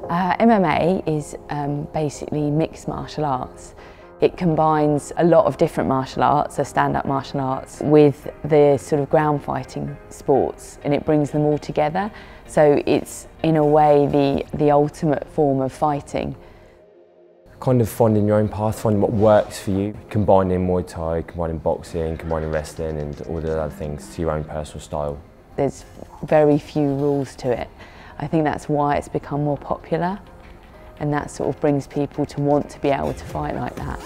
MMA is basically mixed martial arts. It combines a lot of different martial arts, so stand-up martial arts, with the sort of ground fighting sports, and it brings them all together. So it's, in a way, the ultimate form of fighting. Kind of finding your own path, finding what works for you, combining Muay Thai, combining boxing, combining wrestling and all the other things to your own personal style. There's very few rules to it. I think that's why it's become more popular, and that sort of brings people to want to be able to fight like that.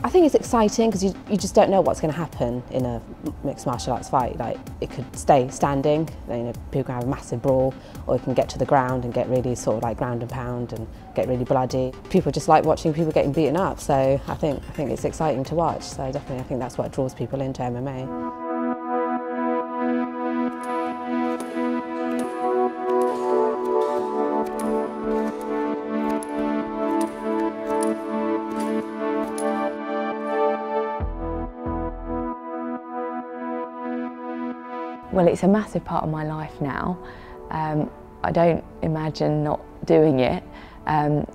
I think it's exciting because you just don't know what's going to happen in a mixed martial arts fight. Like, it could stay standing, you know, people can have a massive brawl, or it can get to the ground and get really sort of like ground and pound and get really bloody. People just like watching people getting beaten up, so I think it's exciting to watch. So definitely I think that's what draws people into MMA. Well, it's a massive part of my life now. I don't imagine not doing it.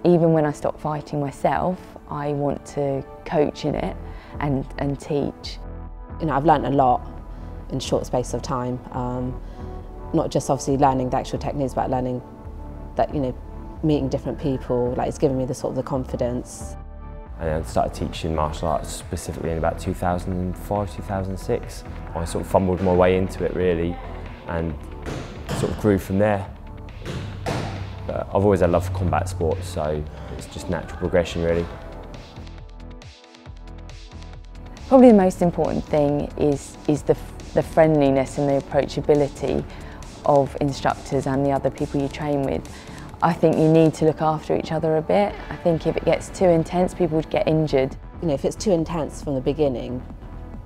Even when I stop fighting myself, I want to coach in it and teach. You know, I've learnt a lot in a short space of time. Not just obviously learning the actual techniques, but learning that, you know, meeting different people, like, it's given me the sort of the confidence. And I started teaching martial arts specifically in about 2005, 2006. I sort of fumbled my way into it really and sort of grew from there. But I've always had love for combat sports, so it's just natural progression really. Probably the most important thing is the friendliness and the approachability of instructors and the other people you train with. I think you need to look after each other a bit. I think if it gets too intense, people would get injured. You know, if it's too intense from the beginning,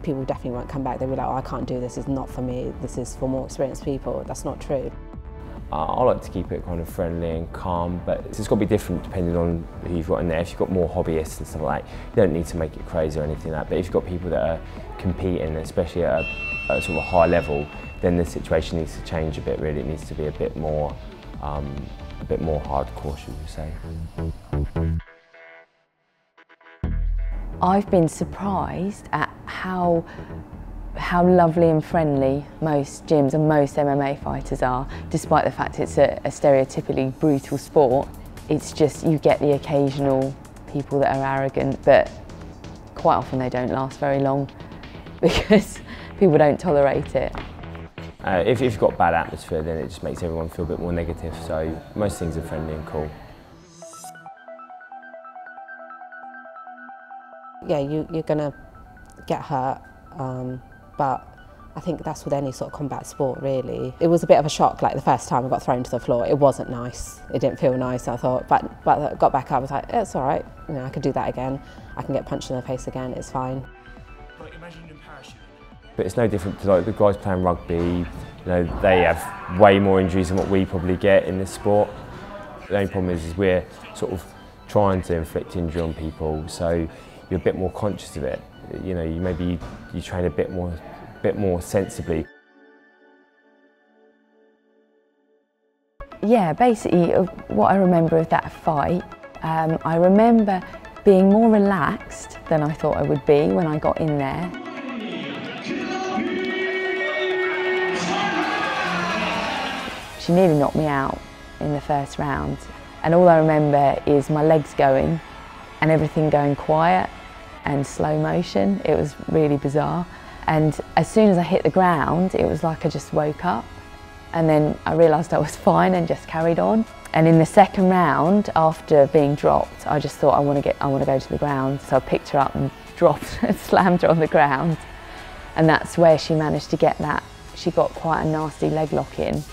people definitely won't come back. They'll be like, oh, I can't do this, it's not for me, this is for more experienced people. That's not true. I like to keep it kind of friendly and calm, but it's got to be different depending on who you've got in there. If you've got more hobbyists and stuff like that, you don't need to make it crazy or anything like that. But if you've got people that are competing, especially at a sort of a high level, then the situation needs to change a bit really. It needs to be a bit more hardcore, should we say. I've been surprised at how lovely and friendly most gyms and most MMA fighters are, despite the fact it's a stereotypically brutal sport. It's just, you get the occasional people that are arrogant, but quite often they don't last very long because people don't tolerate it. If you've got bad atmosphere, then it just makes everyone feel a bit more negative, so most things are friendly and cool. Yeah, you're gonna get hurt, but I think that's with any sort of combat sport really. It was a bit of a shock, like the first time I got thrown to the floor. It wasn't nice, it didn't feel nice, I thought, but I got back up, I was like, it's all right, you know, I could do that again. I can get punched in the face again, it's fine. Like, imagine in parachute. But it's no different to like the guys playing rugby. You know, they have way more injuries than what we probably get in this sport. The only problem is we're sort of trying to inflict injury on people, so you're a bit more conscious of it. You know, you train a bit more sensibly. Yeah, basically what I remember of that fight, I remember being more relaxed than I thought I would be when I got in there. She nearly knocked me out in the first round, and all I remember is my legs going and everything going quiet and slow motion. It was really bizarre, and as soon as I hit the ground it was like I just woke up, and then I realised I was fine and just carried on. And in the second round, after being dropped, I just thought I want to go to the ground, so I picked her up and dropped and slammed her on the ground, and that's where she managed to get that. She got quite a nasty leg lock in.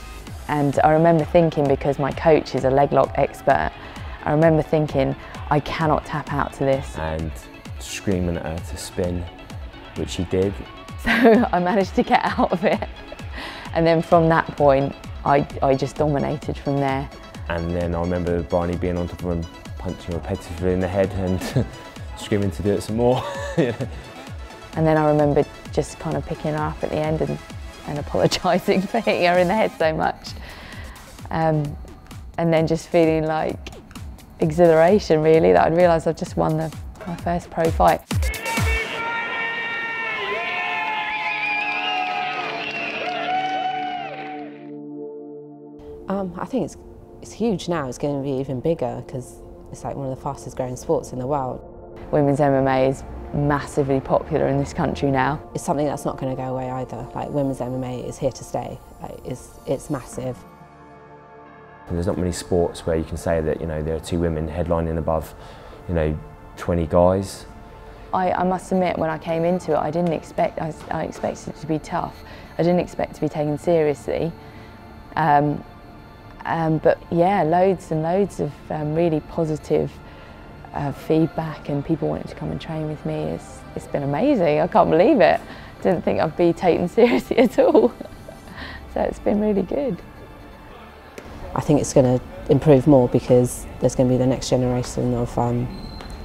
And I remember thinking, because my coach is a leg lock expert, I remember thinking, I cannot tap out to this. And screaming at her to spin, which she did. So I managed to get out of it. And then from that point, I just dominated from there. And then I remember Bryony being on top of him, punching repetitively in the head and screaming to do it some more. And then I remember just kind of picking her up at the end and apologising for hitting her in the head so much. And then just feeling like exhilaration really, that I'd realised I'd just won my first pro fight. I think it's huge now. It's going to be even bigger because it's like one of the fastest growing sports in the world. Women's MMA is massively popular in this country now. It's something that's not going to go away either. Like women's MMA is here to stay. Like, it's massive. And there's not many sports where you can say that, you know, there are 2 women headlining above, you know, 20 guys. I must admit, when I came into it, I expected it to be tough. I didn't expect to be taken seriously. But yeah, loads and loads of really positive feedback and people wanting to come and train with me. It's been amazing. I can't believe it. Didn't think I'd be taken seriously at all. So it's been really good. I think it's going to improve more because there's going to be the next generation of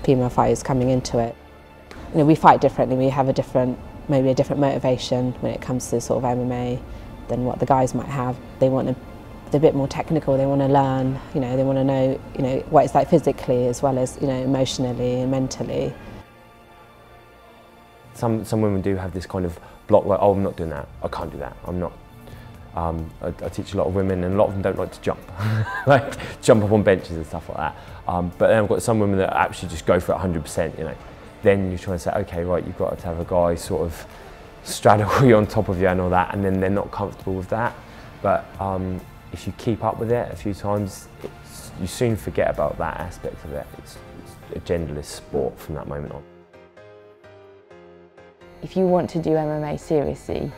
female fighters coming into it. You know, we fight differently. We have maybe a different motivation when it comes to sort of MMA than what the guys might have. They're a bit more technical. They want to learn. You know, they want to know, you know, what it's like physically as well as, you know, emotionally and mentally. Some women do have this kind of block, like, oh, I'm not doing that. I can't do that. I'm not. I teach a lot of women, and a lot of them don't like to jump, like jump up on benches and stuff like that. But then I've got some women that actually just go for it 100%. You know, then you're trying to say, okay, right, you've got to have a guy sort of straddle you on top of you and all that, and then they're not comfortable with that. But if you keep up with it a few times, you soon forget about that aspect of it. It's a genderless sport from that moment on. If you want to do MMA seriously,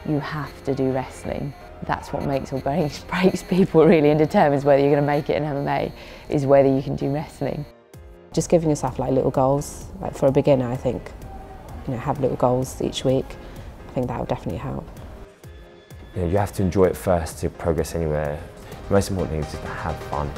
you have to do wrestling. That's what makes or breaks people really and determines whether you're going to make it in MMA, is whether you can do wrestling. Just giving yourself like little goals, like for a beginner, I think, you know, have little goals each week. I think that will definitely help. You know, you have to enjoy it first to progress anywhere. The most important thing is just to have fun.